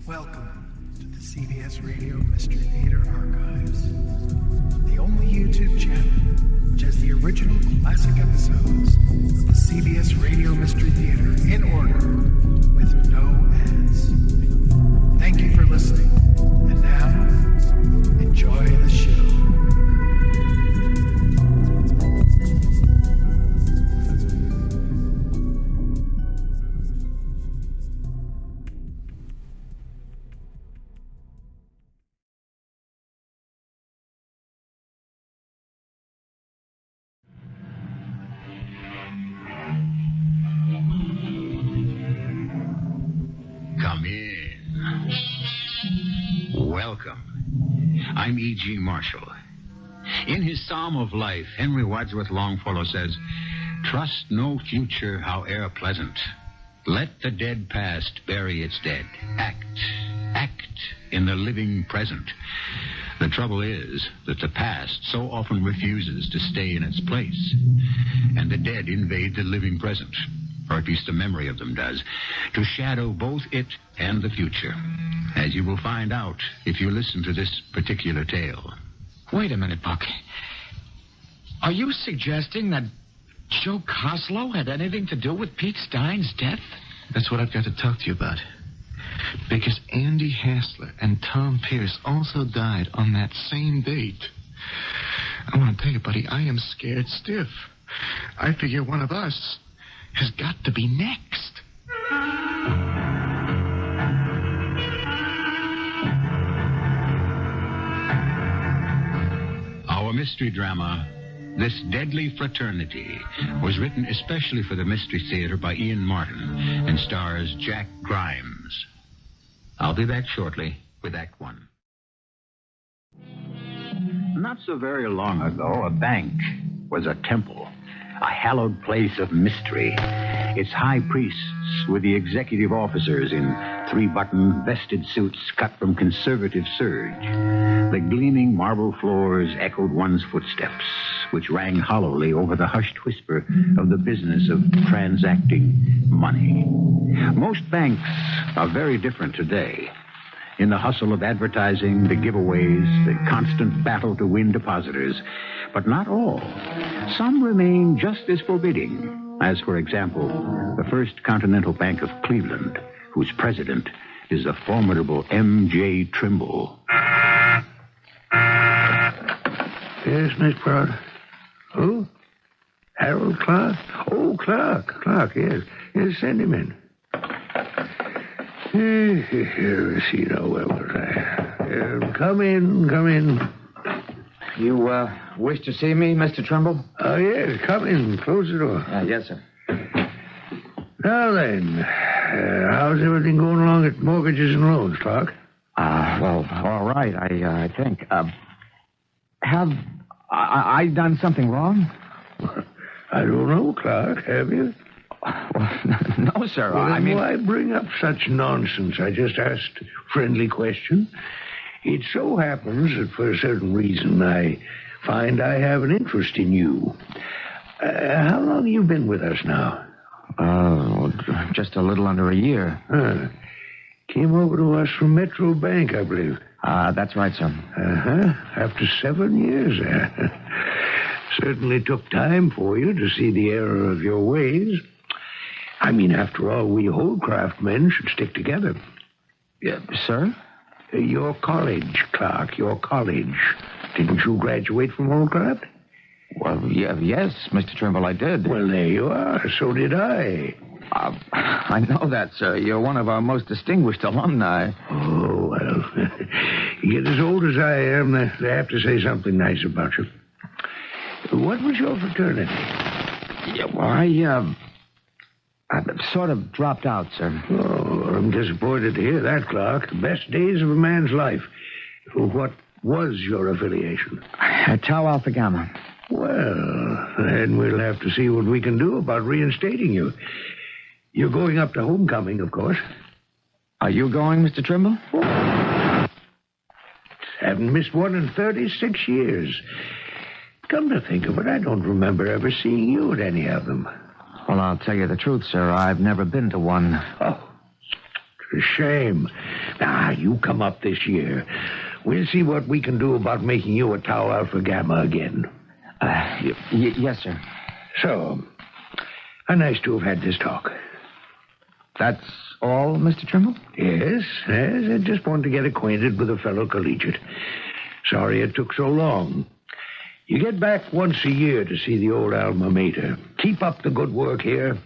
Welcome to the CBS Radio Mystery Theater Archives, the only YouTube channel which has the original classic episodes of the CBS Radio Mystery Theater in order with no ads. Thank you for listening, and now, enjoy the show. Come in. Welcome. I'm E.G. Marshall. In his Psalm of Life, Henry Wadsworth Longfellow says, "Trust no future, howe'er pleasant. Let the dead past bury its dead. Act in the living present." The trouble is that the past so often refuses to stay in its place, and the dead invade the living present, or at least the memory of them does, to shadow both it and the future, as you will find out if you listen to this particular tale. Wait a minute, Buck. Are you suggesting that Joe Coslow had anything to do with Pete Stein's death? That's what I've got to talk to you about. Because Andy Hassler and Tom Pierce also died on that same date. I want to tell you, buddy, I am scared stiff. I figure one of us has got to be next. Our mystery drama, This Deadly Fraternity, was written especially for the Mystery Theater by Ian Martin and stars Jack Grimes. I'll be back shortly with Act One. Not so very long ago, a bank was a temple, a hallowed place of mystery. Its high priests were the executive officers in three-button vested suits cut from conservative serge. The gleaming marble floors echoed one's footsteps, which rang hollowly over the hushed whisper of the business of transacting money. Most banks are very different today. In the hustle of advertising, the giveaways, the constant battle to win depositors. But not all. Some remain just as forbidding, as, for example, the First Continental Bank of Cleveland, whose president is the formidable M.J. Trimble. Yes, Miss Broad. Who? Harold Clark? Oh, Clark, yes. Yes, send him in. Let's see now, where was I? Come in. You, wish to see me, Mr. Trimble? Oh, yes, come in. Close the door. Yes, sir. Now then, how's everything going along at Mortgages and Loans, Clark? Well, all right, I think. Have I done something wrong? I don't know, Clark. Have you? Well, no, sir. Well, I mean... why bring up such nonsense? I just asked a friendly question. It so happens that for a certain reason I find I have an interest in you. How long have you been with us now? Just a little under a year. Came over to us from Metro Bank, I believe. That's right, sir. After 7 years. Certainly took time for you to see the error of your ways. I mean, after all, we Holdcraft men should stick together. Sir? Your college, Clark, your college. Didn't you graduate from Holdcraft? Well, yes, Mr. Trimble, I did. Well, there you are. So did I. I know that, sir. You're one of our most distinguished alumni. Oh, well, you get as old as I am, they have to say something nice about you. What was your fraternity? Well, I sort of dropped out, sir. Oh, I'm disappointed to hear that, Clark. The best days of a man's life. What was your affiliation? Tau Alpha Gamma. Well, then we'll have to see what we can do about reinstating you. You're going up to homecoming, of course. Are you going, Mr. Trimble? Haven't missed one in 36 years. Come to think of it, I don't remember ever seeing you at any of them. Well, I'll tell you the truth, sir. I've never been to one. Oh, it's a shame. Now, you come up this year. We'll see what we can do about making you a Tau Alpha Gamma again. Yes, sir. So, how nice to have had this talk. That's all, Mr. Trimble? Yes. I just wanted to get acquainted with a fellow collegiate. Sorry it took so long. You get back once a year to see the old alma mater. Keep up the good work here,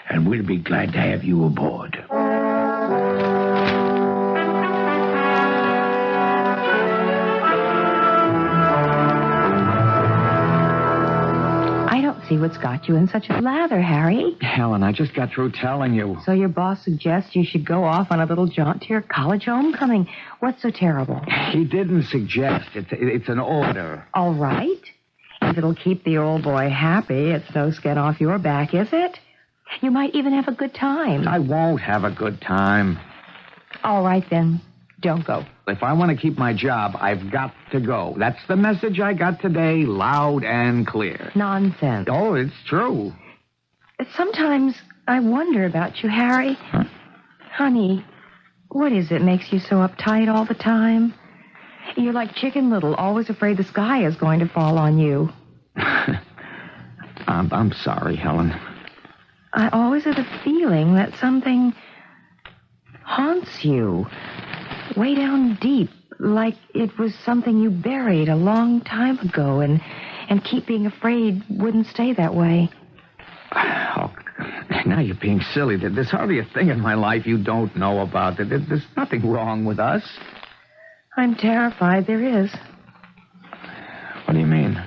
and we'll be glad to have you aboard. I don't see what's got you in such a lather, Harry. Helen, I just got through telling you. So your boss suggests you should go off on a little jaunt to your college homecoming. What's so terrible? He didn't suggest. It's an order. All right. If it'll keep the old boy happy, it's no skin off your back, is it? You might even have a good time. I won't have a good time. All right, then. Don't go. If I want to keep my job, I've got to go. That's the message I got today, loud and clear. Nonsense. Oh, it's true. Sometimes I wonder about you, Harry. Huh? Honey, what is it makes you so uptight all the time? You're like Chicken Little, always afraid the sky is going to fall on you. I'm sorry, Helen. I always have the feeling that something haunts you. Way down deep, like it was something you buried a long time ago and keep being afraid wouldn't stay that way. Oh, now you're being silly. There's hardly a thing in my life you don't know about. There's nothing wrong with us. I'm terrified there is. What do you mean?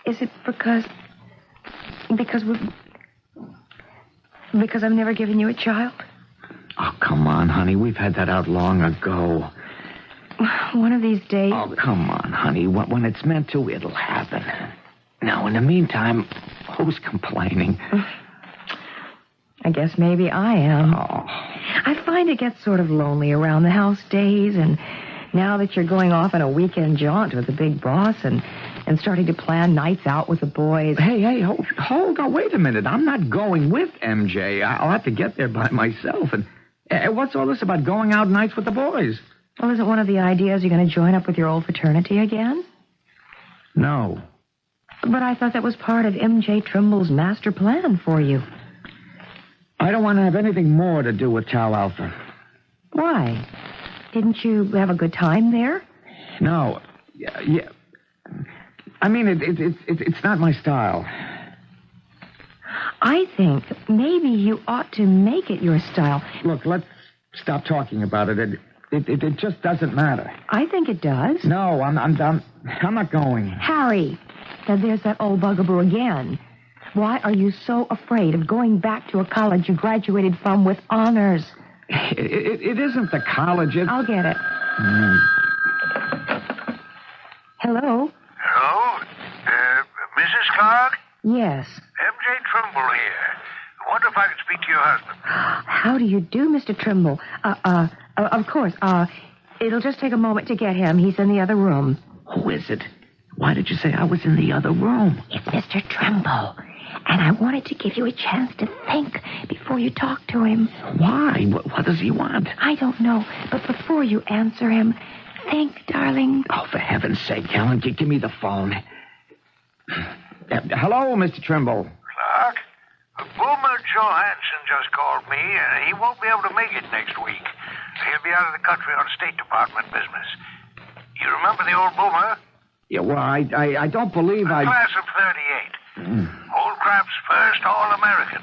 Is it because I've never given you a child? Oh, come on, honey. We've had that out long ago. One of these days... Oh, come on, honey. When it's meant to, it'll happen. Now, in the meantime, who's complaining? I guess maybe I am. Oh. I find it gets sort of lonely around the house days, and now that you're going off on a weekend jaunt with the big boss and starting to plan nights out with the boys... Hey, hold on. Wait a minute. I'm not going with MJ. I'll have to get there by myself. And what's all this about going out nights with the boys? Well, isn't one of the ideas you're going to join up with your old fraternity again? No. But I thought that was part of MJ Trimble's master plan for you. I don't want to have anything more to do with Tau Alpha. Why? Didn't you have a good time there? No. Yeah. I mean, it's not my style. I think maybe you ought to make it your style. Look, let's stop talking about it. It just doesn't matter. I think it does. No, I'm not going. Harry, now there's that old bugaboo again. Why are you so afraid of going back to a college you graduated from with honors? It isn't the college. I'll get it. Hello? Hello? Mrs. Clark? Yes. MJ Trimble here. I wonder if I could speak to your husband. How do you do, Mr. Trimble? Of course. It'll just take a moment to get him. He's in the other room. Who is it? Why did you say I was in the other room? It's Mr. Trimble. And I wanted to give you a chance to think before you talk to him. Why? What does he want? I don't know. But before you answer him, think, darling. Oh, for heaven's sake, Helen, give me the phone. Hello, Mr. Trimble. Clark? Boomer Johansson just called me, and he won't be able to make it next week. He'll be out of the country on State Department business. You remember the old Boomer? Yeah, well, I don't believe I... Class of 38. Old Crap's first All-American.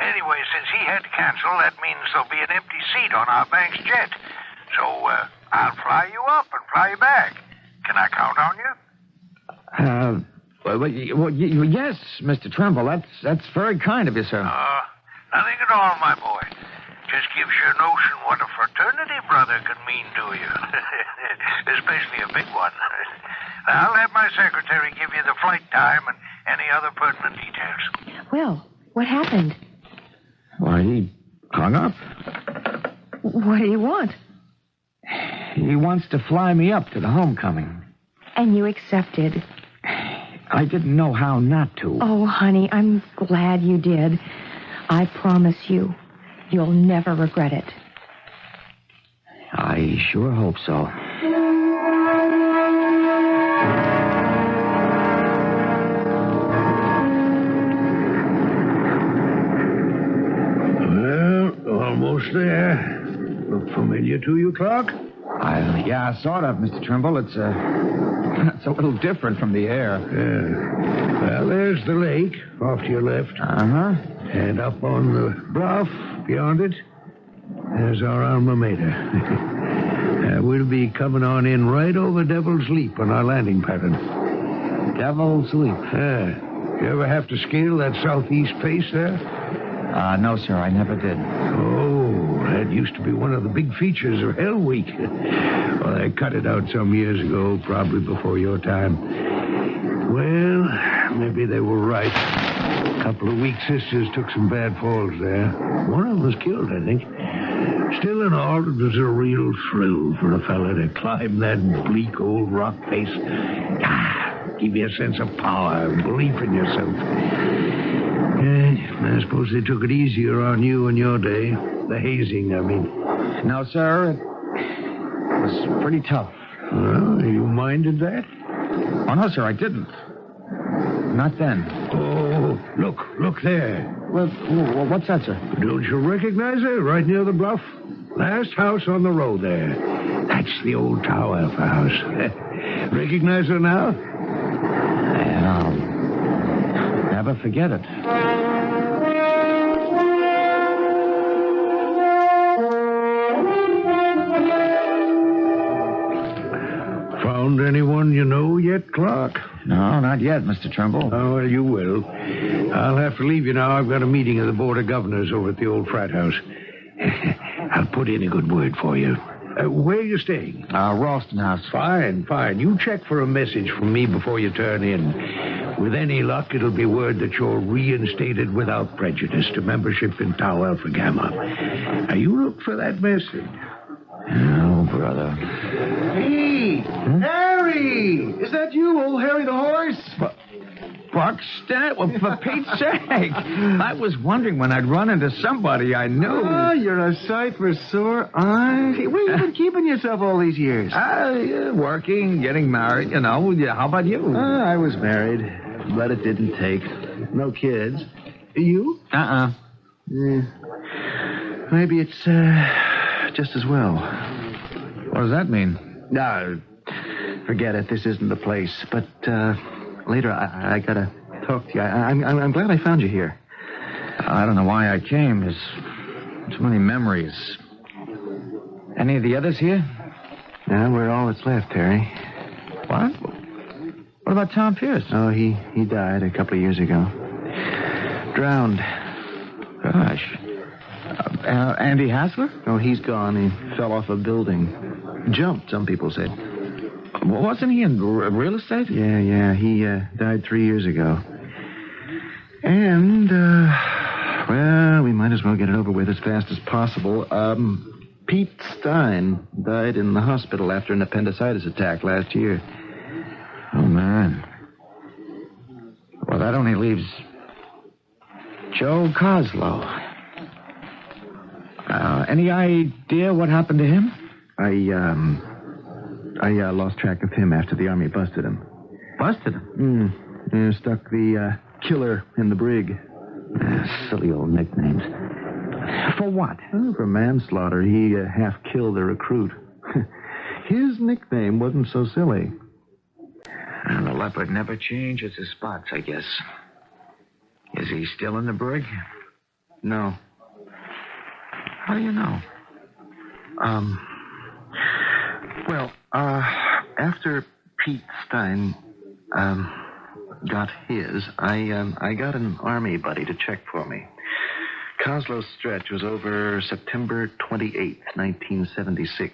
Anyway, since he had to cancel, that means there'll be an empty seat on our bank's jet. So, I'll fly you up and fly you back. Can I count on you? Well, yes, Mr. Trimble. That's very kind of you, sir. Nothing at all, my boy. Just gives you a notion what a fraternity brother can mean to you. Especially a big one. I'll have my secretary give you the flight time and any other pertinent details. Well, what happened? Why, he hung up. What do you want? He wants to fly me up to the homecoming. And you accepted? I didn't know how not to. Oh, honey, I'm glad you did. I promise you, you'll never regret it. I sure hope so. Well, almost there. Look familiar to you, Clark? Yeah, sort of, Mr. Trimble. It's a little different from the air. Yeah. Well, there's the lake off to your left. Uh-huh. And up on the bluff beyond it, there's our alma mater. We'll be coming on in right over Devil's Leap on our landing pattern. Devil's Leap? You ever have to scale that southeast face there? No, sir, I never did. Oh, that used to be one of the big features of Hell Week. Well, they cut it out some years ago, probably before your time. Well, maybe they were right. A couple of weak sisters took some bad falls there. One of them was killed, I think. Still in all, it was a real thrill for a fella to climb that bleak old rock face. Give you a sense of power and belief in yourself. I suppose they took it easier on you in your day. The hazing, I mean. No, sir. It was pretty tough. Well, you minded that? Oh, no, sir, I didn't. Not then. Oh, look there. Well, what's that, sir? Don't you recognize it? Right near the bluff. Last house on the road there. That's the old Tower Alpha house. Recognize her now? And I'll never forget it. Found anyone you know yet, Clark? No, not yet, Mr. Trimble. Oh, well, you will. I'll have to leave you now. I've got a meeting of the Board of Governors over at the old frat house. I'll put in a good word for you. Where are you staying? Ralston House. Fine. You check for a message from me before you turn in. With any luck, it'll be word that you're reinstated without prejudice to membership in Tau Alpha Gamma. Now, you look for that message. Oh, brother. Hey, Harry! Is that you, old Harry the horse? Buxton? Well, for Pete's sake. I was wondering when I'd run into somebody I knew. Oh, you're a sight for sore eyes. Hey, where you been keeping yourself all these years? Working, getting married, you know. How about you? I was married, but it didn't take. No kids. You? Maybe it's just as well. What does that mean? No, forget it. This isn't the place. But later, I gotta talk to you. I'm glad I found you here. I don't know why I came. There's too many memories. Any of the others here? Yeah, we're all that's left, Harry. What? What about Tom Pierce? Oh, he died a couple of years ago. Drowned. Gosh. Andy Hassler? Oh, he's gone. He fell off a building. Jumped, some people said. Wasn't he in real estate? Yeah. He died 3 years ago. And, well, we might as well get it over with as fast as possible. Pete Stein died in the hospital after an appendicitis attack last year. Oh, man. Well, that only leaves Joe Coslow. Any idea what happened to him? I lost track of him after the Army busted him. Busted him? Stuck the killer in the brig. Silly old nicknames. For what? For manslaughter. He half-killed a recruit. His nickname wasn't so silly. And the leopard never changes his spots, I guess. Is he still in the brig? No. How do you know? Well, after Pete Stein got his, I got an Army buddy to check for me. Coslow's stretch was over September 28th, 1976.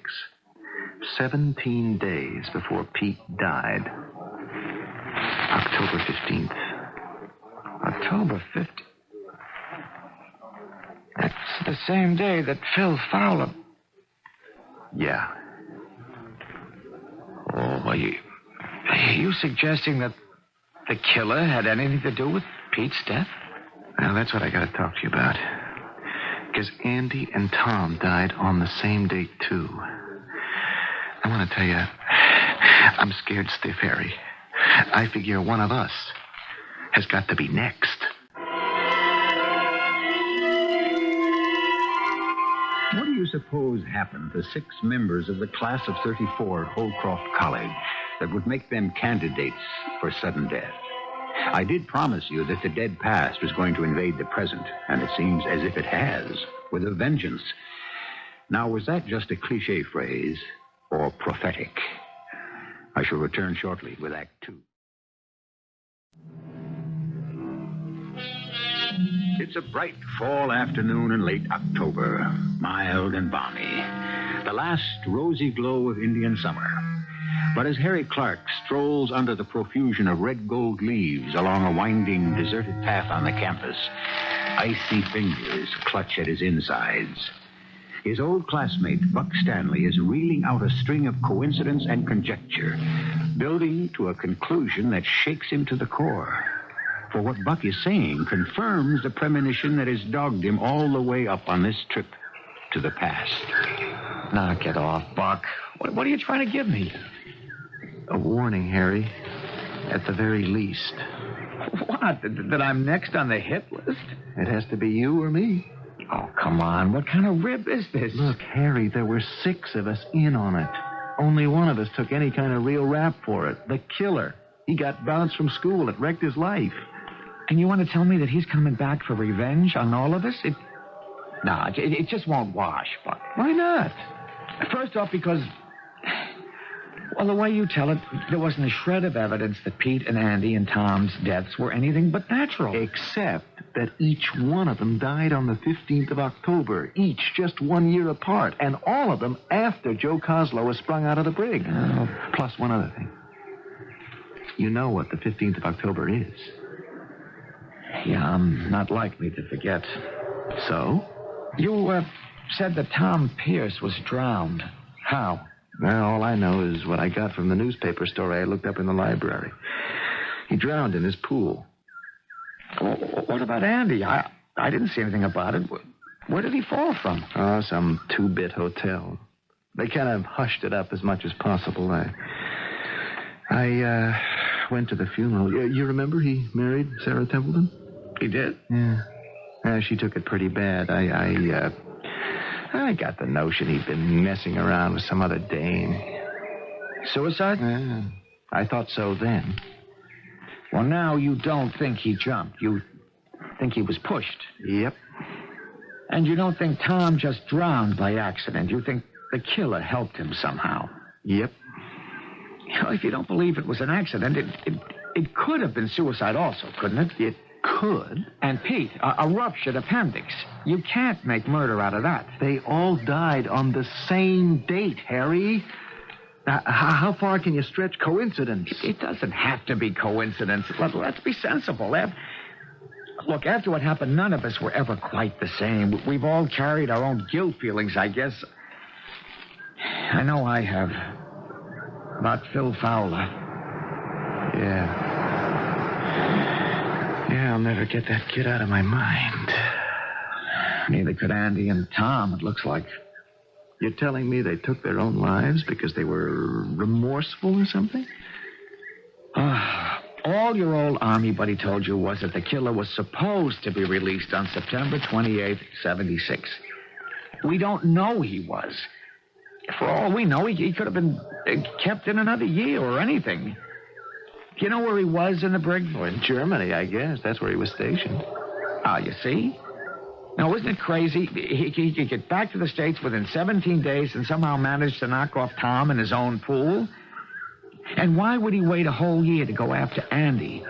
17 days before Pete died. October 15th. October 15th? That's the same day that Phil Fowler... Yeah. Oh, are you suggesting that the killer had anything to do with Pete's death? Well, that's what I got to talk to you about. Because Andy and Tom died on the same date, too. I want to tell you, I'm scared stiff, Harry. I figure one of us has got to be next. What do you suppose happened to 6 members of the class of 34 at Holcroft College that would make them candidates for sudden death? I did promise you that the dead past was going to invade the present, and it seems as if it has, with a vengeance. Now, was that just a cliche phrase or prophetic? I shall return shortly with Act 2. It's a bright fall afternoon in late October, mild and balmy, the last rosy glow of Indian summer. But as Harry Clark strolls under the profusion of red gold leaves along a winding, deserted path on the campus, icy fingers clutch at his insides. His old classmate, Buck Stanley, is reeling out a string of coincidence and conjecture, building to a conclusion that shakes him to the core. For what Buck is saying confirms the premonition that has dogged him all the way up on this trip to the past. Knock it off, Buck. What are you trying to give me? A warning, Harry. At the very least. What? That I'm next on the hit list? It has to be you or me. Oh, come on. What kind of rib is this? Look, Harry, there were 6 of us in on it. Only one of us took any kind of real rap for it. The killer. He got bounced from school. It wrecked his life. And you want to tell me that he's coming back for revenge on all of us? It just won't wash, Buck. Why not? First off, because... Well, the way you tell it, there wasn't a shred of evidence that Pete and Andy and Tom's deaths were anything but natural. Except that each one of them died on the 15th of October, each just 1 year apart, and all of them after Joe Coslow was sprung out of the brig. Oh. Plus one other thing. You know what the 15th of October is. Yeah, I'm not likely to forget. So? You said that Tom Pierce was drowned. How? Well, all I know is what I got from the newspaper story I looked up in the library. He drowned in his pool. What about Andy? I didn't see anything about it. Where did he fall from? Oh, some 2-bit hotel. They kind of hushed it up as much as possible. I went to the funeral. You remember he married Sarah Templeton? He did? Yeah. She took it pretty bad. I got the notion he'd been messing around with some other dame. Suicide? Yeah. I thought so then. Well, now you don't think he jumped. You think he was pushed. Yep. And you don't think Tom just drowned by accident. You think the killer helped him somehow. Yep. Well, if you don't believe it was an accident, it could have been suicide also, couldn't it? It could. And Pete, a ruptured appendix. You can't make murder out of that. They all died on the same date, Harry. How far can you stretch coincidence? It doesn't have to be coincidence. Let's be sensible. Look, after what happened, none of us were ever quite the same. We've all carried our own guilt feelings, I guess. I know I have. About Phil Fowler. Yeah, I'll never get that kid out of my mind. Neither could Andy and Tom, it looks like. You're telling me they took their own lives because they were remorseful or something? All your old Army buddy told you was that the killer was supposed to be released on September 28th, 76. We don't know he was. For all we know, he could have been kept in another year or anything. Do you know where he was in the brig? Well, in Germany, I guess. That's where he was stationed. You see? Now, isn't it crazy? He could get back to the States within 17 days and somehow manage to knock off Tom in his own pool? And why would he wait a whole year to go after Andy?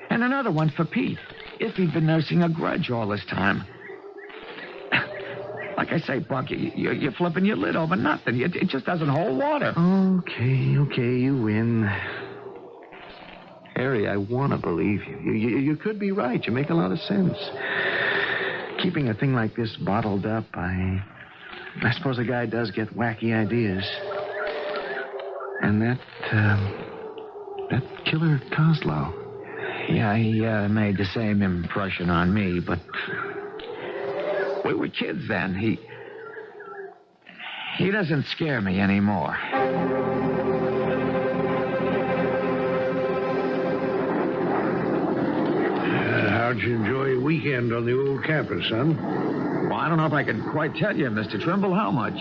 And another one for Pete, if he'd been nursing a grudge all this time. Like I say, Buck, you're flipping your lid over nothing. It just doesn't hold water. Okay, you win. Harry, I want to believe you. You could be right. You make a lot of sense. Keeping a thing like this bottled up, I suppose a guy does get wacky ideas. And that killer Coslow. Yeah, he made the same impression on me, but we were kids then. He He doesn't scare me anymore. How'd you enjoy your weekend on the old campus, son? Well, I don't know if I can quite tell you, Mr. Trimble, how much.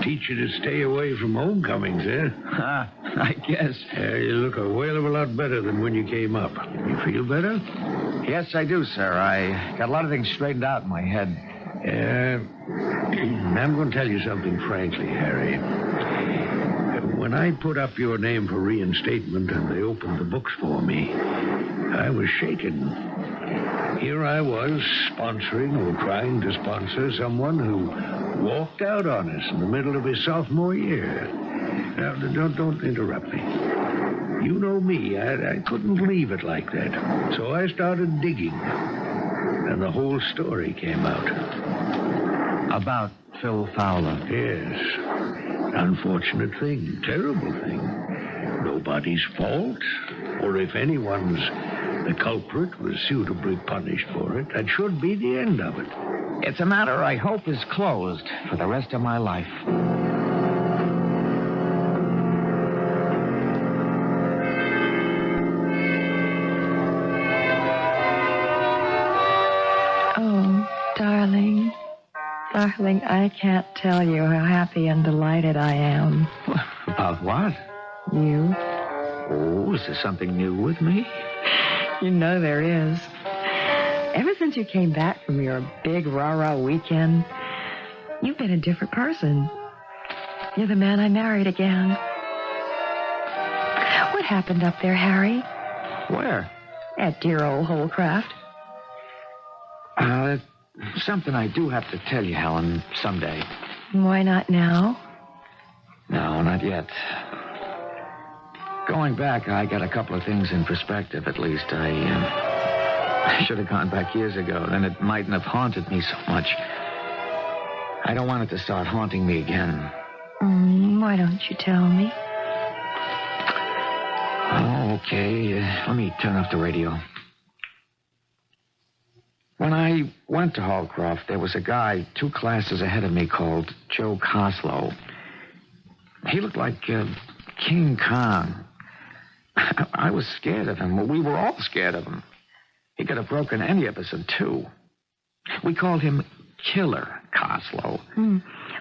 Teach you to stay away from homecomings, eh? I guess. You look a whale of a lot better than when you came up. You feel better? Yes, I do, sir. I got a lot of things straightened out in my head. I'm going to tell you something frankly, Harry. When I put up your name for reinstatement and they opened the books for me, I was shaken. Here I was, sponsoring or trying to sponsor someone who walked out on us in the middle of his sophomore year. Now, don't interrupt me. You know me. I couldn't leave it like that. So I started digging. And the whole story came out. About Phil Fowler? Yes. Unfortunate thing. Terrible thing. Nobody's fault. Or if anyone's the culprit was suitably punished for it, that should be the end of it. It's a matter I hope is closed for the rest of my life. Oh, darling. Darling, I can't tell you how happy and delighted I am. About what? You. Oh, is there something new with me? You know there is. Ever since you came back from your big rah-rah weekend, you've been a different person. You're the man I married again. What happened up there, Harry? Where? At dear old Holcraft. Something I do have to tell you, Helen, someday. Why not now? No, not yet. Going back, I got a couple of things in perspective, at least. I should have gone back years ago. Then it mightn't have haunted me so much. I don't want it to start haunting me again. Why don't you tell me? Oh, okay. Let me turn off the radio. When I went to Holcroft, there was a guy 2 classes ahead of me called Joe Coslow. He looked like King Kong. I was scared of him. We were all scared of him. He could have broken any of us in 2. We called him Killer Coslow.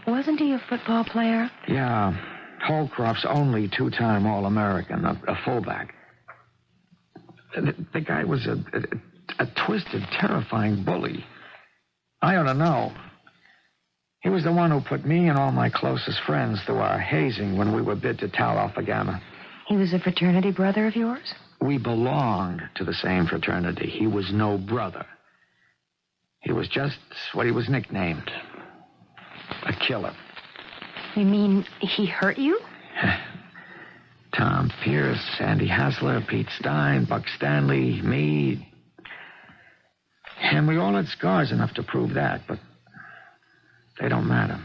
Wasn't he a football player? Yeah. Holcroft's only 2-time All-American, a fullback. The guy was a twisted, terrifying bully. I ought to know. He was the one who put me and all my closest friends through our hazing when we were bid to Tau Alpha Gamma. He was a fraternity brother of yours? We belonged to the same fraternity. He was no brother. He was just what he was nicknamed. A killer. You mean he hurt you? Tom Pierce, Sandy Hassler, Pete Stein, Buck Stanley, me. And we all had scars enough to prove that, but they don't matter.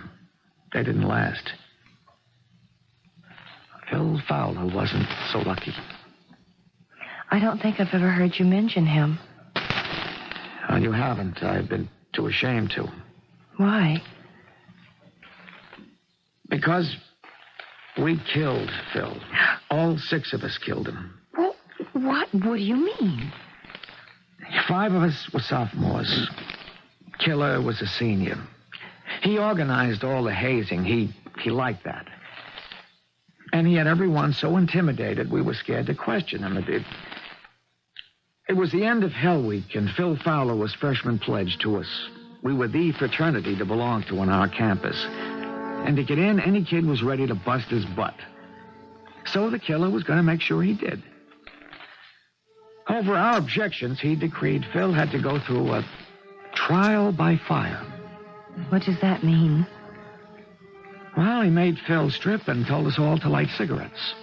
They didn't last. Phil Fowler wasn't so lucky. I don't think I've ever heard you mention him. Well, you haven't. I've been too ashamed to. Why? Because we killed Phil. All 6 of us killed him. Well, what do you mean? 5 of us were sophomores. Killer was a senior. He organized all the hazing. He liked that. And he had everyone so intimidated we were scared to question him. It was the end of Hell Week, and Phil Fowler was freshman pledged to us. We were the fraternity to belong to on our campus. And to get in, any kid was ready to bust his butt. So the killer was going to make sure he did. Over our objections, he decreed Phil had to go through a trial by fire. What does that mean? Well, he made Phil strip and told us all to light cigarettes.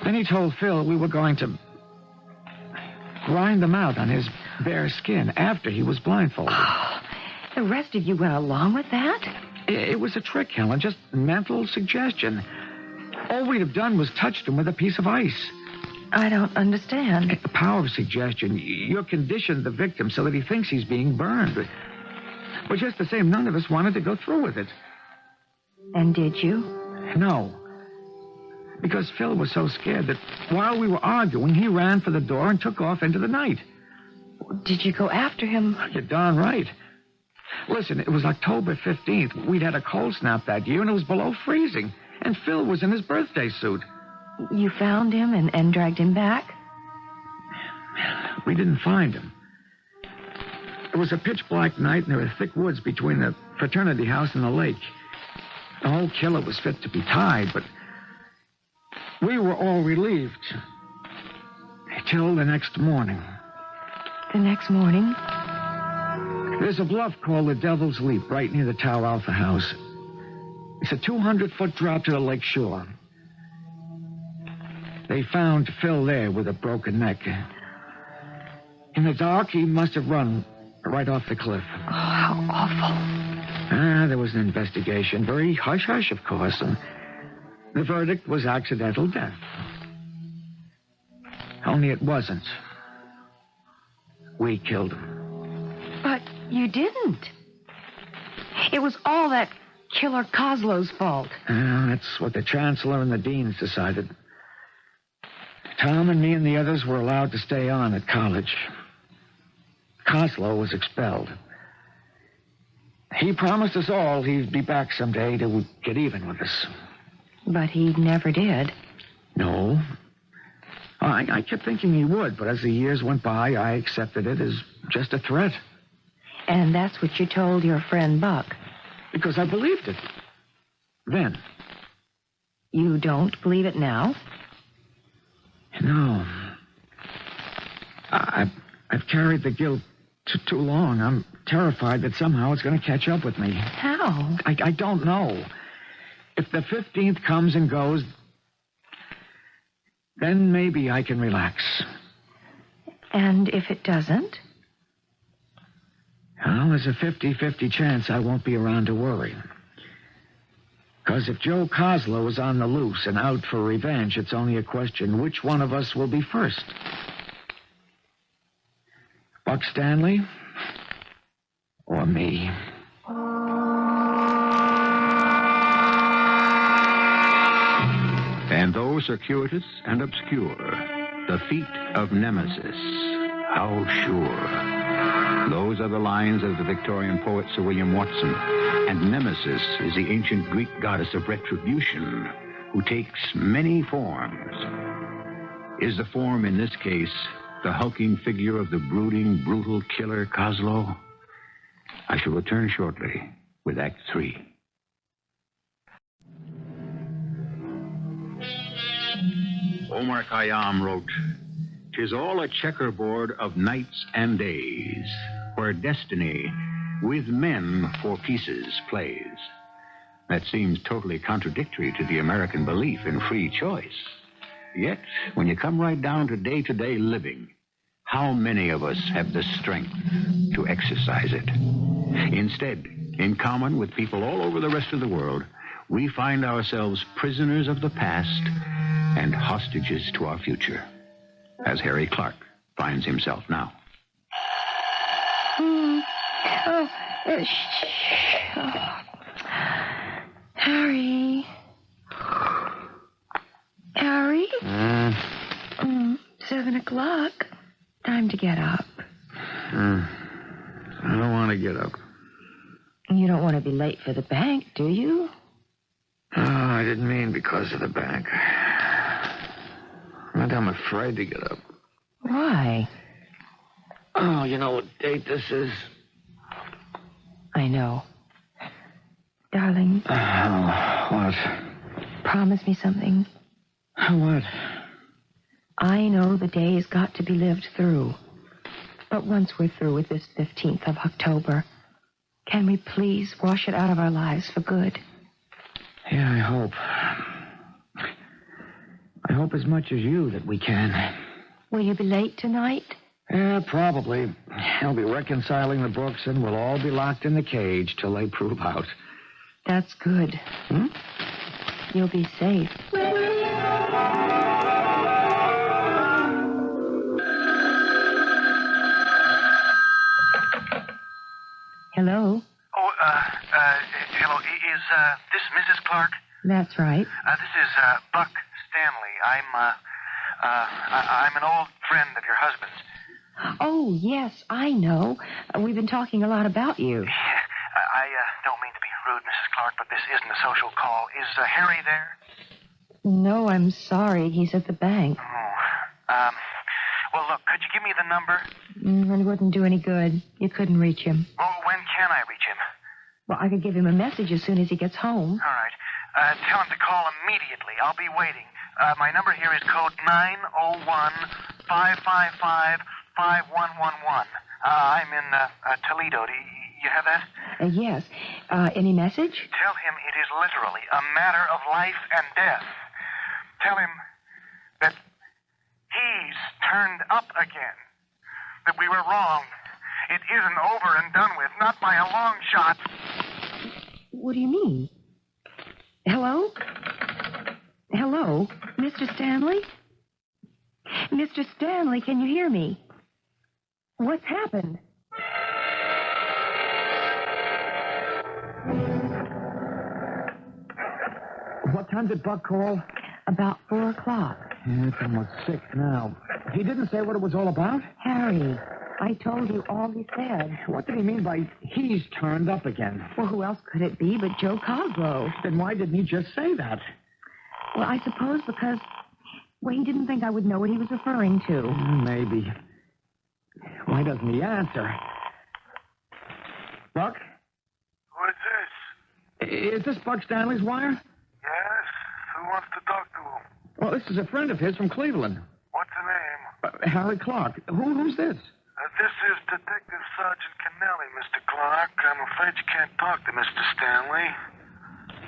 Then he told Phil we were going to grind them out on his bare skin after he was blindfolded. Oh, the rest of you went along with that? It was a trick, Helen, just mental suggestion. All we'd have done was touched him with a piece of ice. I don't understand. The power of suggestion. You're conditioned the victim so that he thinks he's being burned. Well, just the same, none of us wanted to go through with it. And did you? No. Because Phil was so scared that while we were arguing, he ran for the door and took off into the night. Did you go after him? You're darn right. Listen, it was October 15th. We'd had a cold snap that year, and it was below freezing. And Phil was in his birthday suit. You found him and dragged him back? We didn't find him. It was a pitch-black night, and there were thick woods between the fraternity house and the lake. The whole killer was fit to be tied, but we were all relieved. Till the next morning. The next morning? There's a bluff called the Devil's Leap right near the Tower Alpha house. It's a 200-foot drop to the lake shore. They found Phil there with a broken neck. In the dark, he must have run right off the cliff. Oh, how awful. There was an investigation. Very hush-hush, of course. And the verdict was accidental death. Only it wasn't. We killed him. But you didn't. It was all that killer Coslow's fault. That's what the chancellor and the deans decided. Tom and me and the others were allowed to stay on at college. Coslow was expelled. He promised us all he'd be back someday to get even with us. But he never did. No. I kept thinking he would, but as the years went by, I accepted it as just a threat. And that's what you told your friend Buck. Because I believed it. Then. You don't believe it now? No. I've carried the guilt too long. I'm terrified that somehow it's going to catch up with me. How? I don't know. If the 15th comes and goes, then maybe I can relax. And if it doesn't? Well, there's a 50-50 chance I won't be around to worry. Because if Joe Coslow is on the loose and out for revenge, it's only a question which one of us will be first. Buck Stanley or me? And though circuitous and obscure, the feet of Nemesis, how sure. Those are the lines of the Victorian poet Sir William Watson. And Nemesis is the ancient Greek goddess of retribution, who takes many forms. Is the form in this case the hulking figure of the brooding, brutal killer Coslow? I shall return shortly with Act 3. Omar Khayyam wrote, "'Tis all a checkerboard of nights and days, where destiny with men for pieces plays." That seems totally contradictory to the American belief in free choice. Yet, when you come right down to day-to-day living, how many of us have the strength to exercise it? Instead, in common with people all over the rest of the world, we find ourselves prisoners of the past and hostages to our future, as Harry Clark finds himself now. Harry. Harry? 7 o'clock. Time to get up. I don't want to get up. You don't want to be late for the bank, do you? Oh, I didn't mean because of the bank. I'm afraid to get up. Why? Oh, you know what date this is? I know. Darling. What? Promise me something. What? I know the day's got to be lived through. But once we're through with this 15th of October, can we please wash it out of our lives for good? Yeah, I hope. I hope as much as you that we can. Will you be late tonight? Yeah, probably. They'll be reconciling the books, and we'll all be locked in the cage till they prove out. That's good. You'll be safe. Hello? Hello. Is this Mrs. Clark? That's right. This is Buck Stanley. I'm an old friend of your husband's. Oh, yes, I know. We've been talking a lot about you. I don't mean to be rude, Mrs. Clark, but this isn't a social call. Is Harry there? No, I'm sorry. He's at the bank. Oh. Well, look, could you give me the number? It wouldn't do any good. You couldn't reach him. Oh, when can I reach him? Well, I could give him a message as soon as he gets home. All right. Tell him to call immediately. I'll be waiting. My number here is code 901-555-5111. I'm in Toledo. Do you have that? Yes. Any message? Tell him it is literally a matter of life and death. Tell him that he's turned up again. That we were wrong. It isn't over and done with, not by a long shot. What do you mean? Hello? Hello? Mr. Stanley? Mr. Stanley, can you hear me? What's happened? What time did Buck call? About 4 o'clock. Yeah, it's almost 6 now. He didn't say what it was all about? Harry, I told you all he said. What did he mean by he's turned up again? Well, who else could it be but Joe Coslow? Then why didn't he just say that? Well, I suppose because, well, he didn't think I would know what he was referring to. Maybe. Why doesn't he answer? Buck? What's this? Is this Buck Stanley's wire? Yes? Who wants to talk to him? Well, this is a friend of his from Cleveland. What's the name? Harry Clark. Who's this? This is Detective Sergeant Kennelly, Mr. Clark. I'm afraid you can't talk to Mr. Stanley.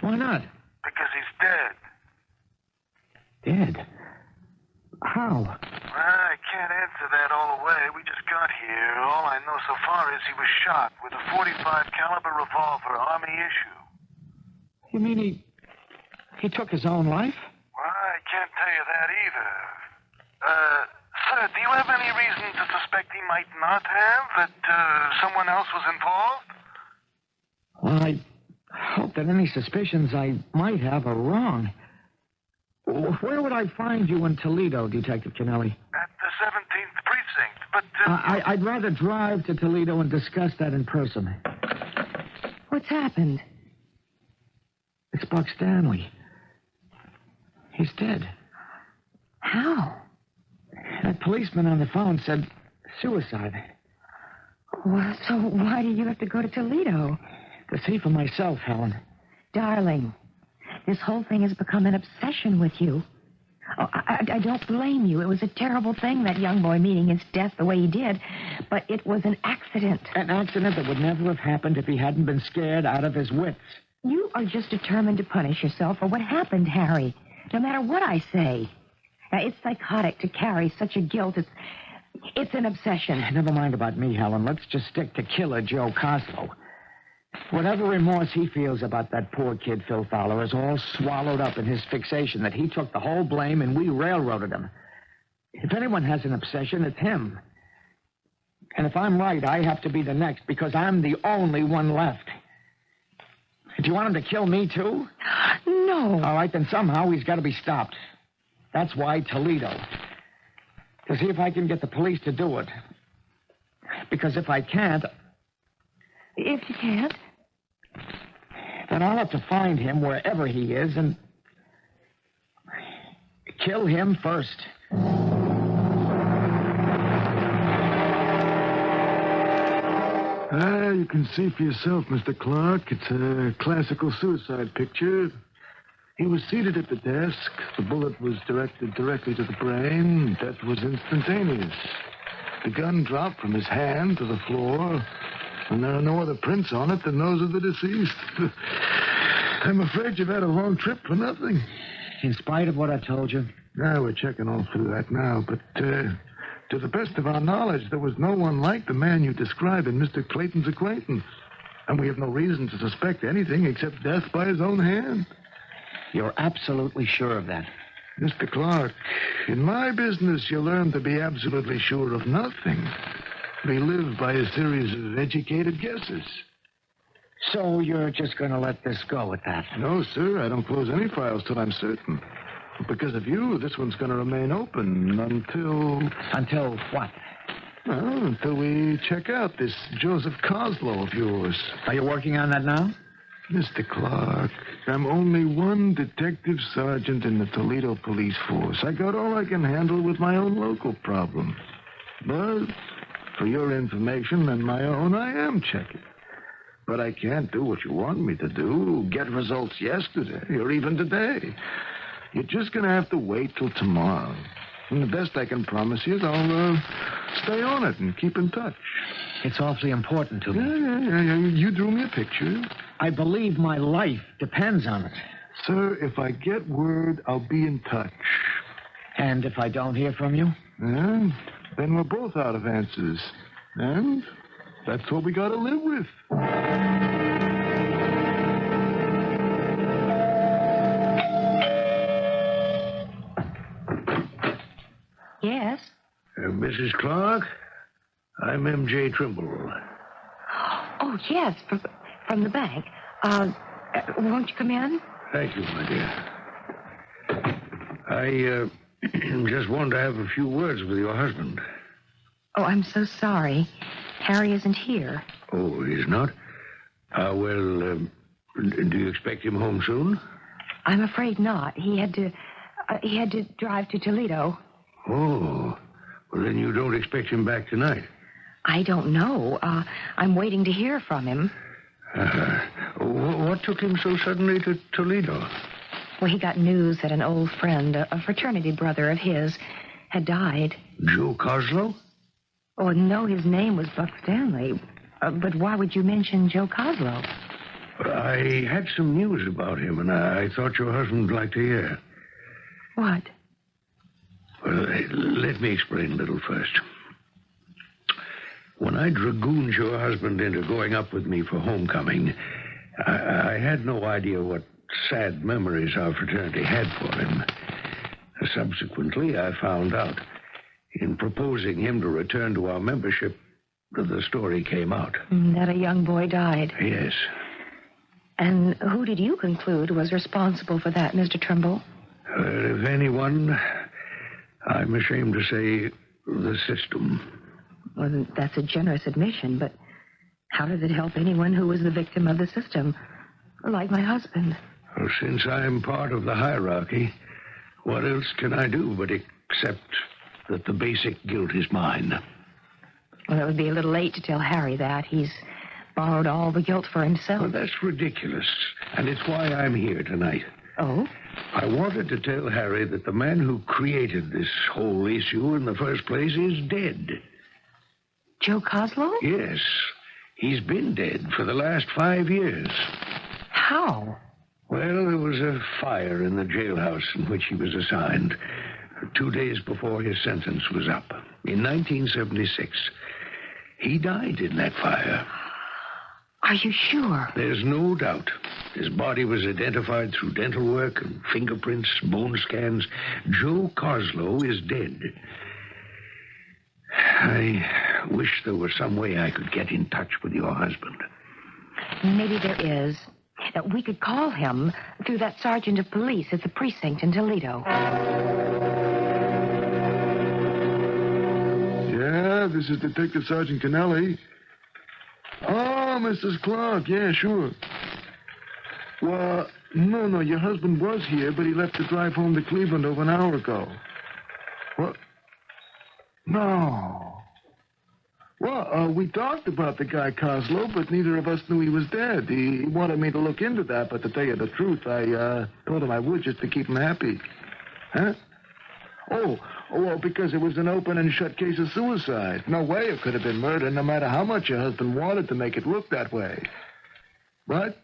Why not? Because he's dead. Dead? How? I can't answer that all the way. We just got here. All I know so far is he was shot with a .45 caliber revolver, Army issue. You mean he took his own life? Well, I can't tell you that either. Sir, do you have any reason to suspect he might not have? That someone else was involved? Well, I hope that any suspicions I might have are wrong. Where would I find you in Toledo, Detective Kennelly? At the 17th precinct, but... I'd rather drive to Toledo and discuss that in person. What's happened? It's Buck Stanley. He's dead. How? That policeman on the phone said suicide. Well, so why do you have to go to Toledo? To see for myself, Helen. Darling, this whole thing has become an obsession with you. Oh, I don't blame you. It was a terrible thing, that young boy meeting his death the way he did. But it was an accident. An accident that would never have happened if he hadn't been scared out of his wits. You are just determined to punish yourself for what happened, Harry. No matter what I say. Now, it's psychotic to carry such a guilt. It's an obsession. Never mind about me, Helen. Let's just stick to killer Joe Coslow. Whatever remorse he feels about that poor kid, Phil Fowler, is all swallowed up in his fixation that he took the whole blame and we railroaded him. If anyone has an obsession, it's him. And if I'm right, I have to be the next because I'm the only one left. Do you want him to kill me, too? No. All right, then somehow he's got to be stopped. That's why Toledo. To see if I can get the police to do it. Because if I can't... If you can't? Then I'll have to find him wherever he is and... kill him first. You can see for yourself, Mr. Clark. It's a classical suicide picture. He was seated at the desk. The bullet was directed directly to the brain. Death was instantaneous. The gun dropped from his hand to the floor, and there are no other prints on it than those of the deceased. I'm afraid you've had a long trip for nothing. In spite of what I told you? We're checking all through that now, but to the best of our knowledge, there was no one like the man you describe in Mr. Clayton's acquaintance. And we have no reason to suspect anything except death by his own hand. You're absolutely sure of that? Mr. Clark, in my business, you learn to be absolutely sure of nothing. We live by a series of educated guesses. So you're just going to let this go at that? No, sir. I don't close any files till I'm certain. Because of you, this one's going to remain open until... Until what? Well, until we check out this Joseph Coslow of yours. Are you working on that now? Mr. Clark, I'm only one detective sergeant in the Toledo police force. I got all I can handle with my own local problem. But for your information and my own, I am checking. But I can't do what you want me to do, get results yesterday or even today. You're just going to have to wait till tomorrow. And the best I can promise you is I'll stay on it and keep in touch. It's awfully important to me. Yeah. You drew me a picture. I believe my life depends on it. Sir, if I get word, I'll be in touch. And if I don't hear from you? Yeah, then we're both out of answers. And that's what we got to live with. Yes? Mrs. Clark, I'm M.J. Trimble. Oh, yes, from the bank. Won't you come in? Thank you, my dear. I just wanted to have a few words with your husband. Oh, I'm so sorry. Harry isn't here. Oh, he's not? Well, do you expect him home soon? I'm afraid not. He had to drive to Toledo. Oh, well, then you don't expect him back tonight? I don't know. I'm waiting to hear from him. What took him so suddenly to Toledo? Well, he got news that an old friend, a fraternity brother of his, had died. Joe Coslow? Oh, no, his name was Buck Stanley. But why would you mention Joe Coslow? I had some news about him, and I thought your husband would like to hear. What? Well, let me explain a little first. When I dragooned your husband into going up with me for homecoming, I had no idea what sad memories our fraternity had for him. Subsequently, I found out. In proposing him to return to our membership, the story came out. That a young boy died. Yes. And who did you conclude was responsible for that, Mr. Trimble? If anyone, I'm ashamed to say the system. Well, that's a generous admission, but how does it help anyone who was the victim of the system, like my husband? Well, since I'm part of the hierarchy, what else can I do but accept that the basic guilt is mine? Well, it would be a little late to tell Harry that. He's borrowed all the guilt for himself. Well, that's ridiculous, and it's why I'm here tonight. Oh? I wanted to tell Harry that the man who created this whole issue in the first place is dead. Joe Coslow? Yes. He's been dead for the last 5 years. How? Well, there was a fire in the jailhouse in which he was assigned 2 days before his sentence was up, in 1976. He died in that fire. Are you sure? There's no doubt. His body was identified through dental work and fingerprints, bone scans. Joe Coslow is dead. I wish there was some way I could get in touch with your husband. Maybe there is. We could call him through that sergeant of police at the precinct in Toledo. Yeah, this is Detective Sergeant Kennelly. Oh, Mrs. Clark, yeah, sure. Well, no, your husband was here, but he left to drive home to Cleveland over an hour ago. What? No. Well, we talked about the guy Coslow, but neither of us knew he was dead. He wanted me to look into that, but to tell you the truth, I told him I would just to keep him happy. Huh? Oh, well, because it was an open and shut case of suicide. No way it could have been murder, no matter how much your husband wanted to make it look that way. What?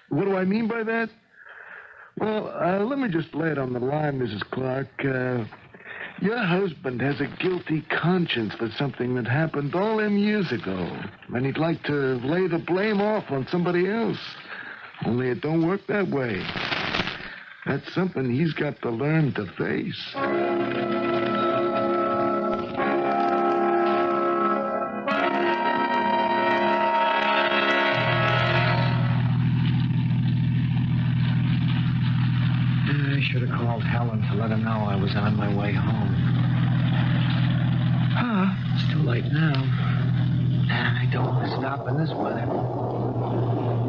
What do I mean by that? Well, let me just lay it on the line, Mrs. Clark. Your husband has a guilty conscience for something that happened all them years ago, and he'd like to lay the blame off on somebody else. Only it don't work that way. That's something he's got to learn to face. Helen to let her know I was on my way home. It's too late now. And I don't want to stop in this weather.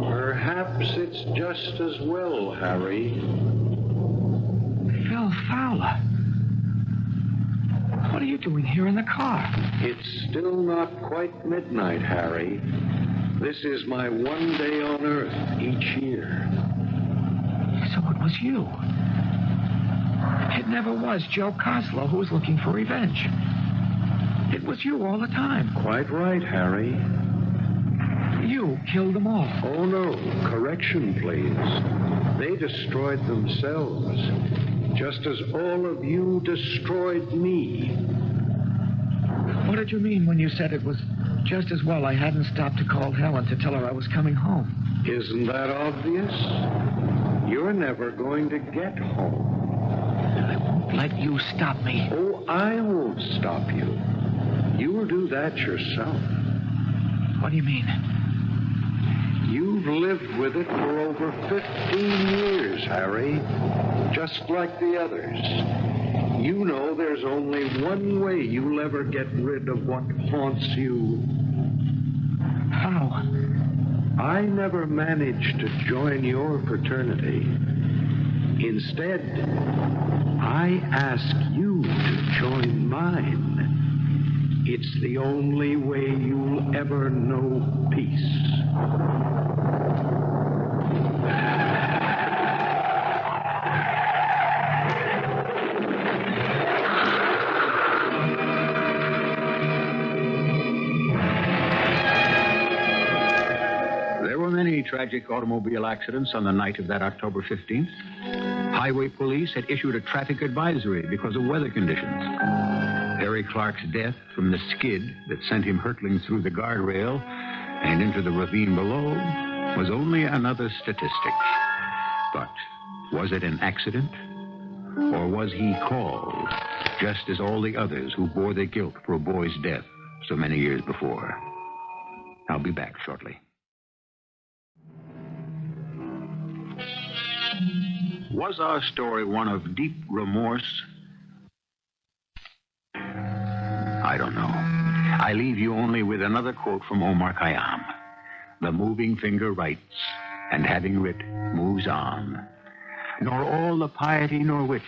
Perhaps it's just as well, Harry. Phil Fowler. What are you doing here in the car? It's still not quite midnight, Harry. This is my one day on Earth each year. So it was you. It never was Joe Coslow who was looking for revenge. It was you all the time. Quite right, Harry. You killed them all. Oh, no. Correction, please. They destroyed themselves, just as all of you destroyed me. What did you mean when you said it was just as well I hadn't stopped to call Helen to tell her I was coming home? Isn't that obvious? You're never going to get home. I won't let you stop me. Oh, I won't stop you. You'll do that yourself. What do you mean? You've lived with it for over 15 years, Harry. Just like the others. You know there's only one way you'll ever get rid of what haunts you. How? I never managed to join your fraternity. Instead, I ask you to join mine. It's the only way you'll ever know peace. There were many tragic automobile accidents on the night of that October 15th. Highway police had issued a traffic advisory because of weather conditions. Harry Clark's death from the skid that sent him hurtling through the guardrail and into the ravine below was only another statistic. But was it an accident? Or was he called, just as all the others who bore the guilt for a boy's death so many years before? I'll be back shortly. Was our story one of deep remorse? I don't know. I leave you only with another quote from Omar Khayyam. The moving finger writes, and having writ, moves on. Nor all the piety nor wit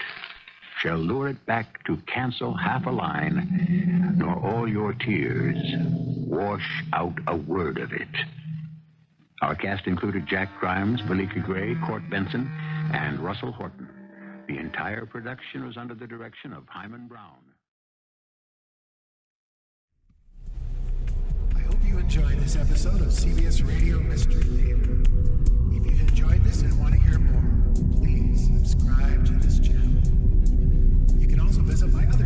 shall lure it back to cancel half a line, nor all your tears wash out a word of it. Our cast included Jack Grimes, Veleka Gray, Court Benson, and Russell Horton. The entire production was under the direction of Hyman Brown. I hope you enjoyed this episode of CBS Radio Mystery Theater. If you've enjoyed this and want to hear more, please subscribe to this channel. You can also visit my other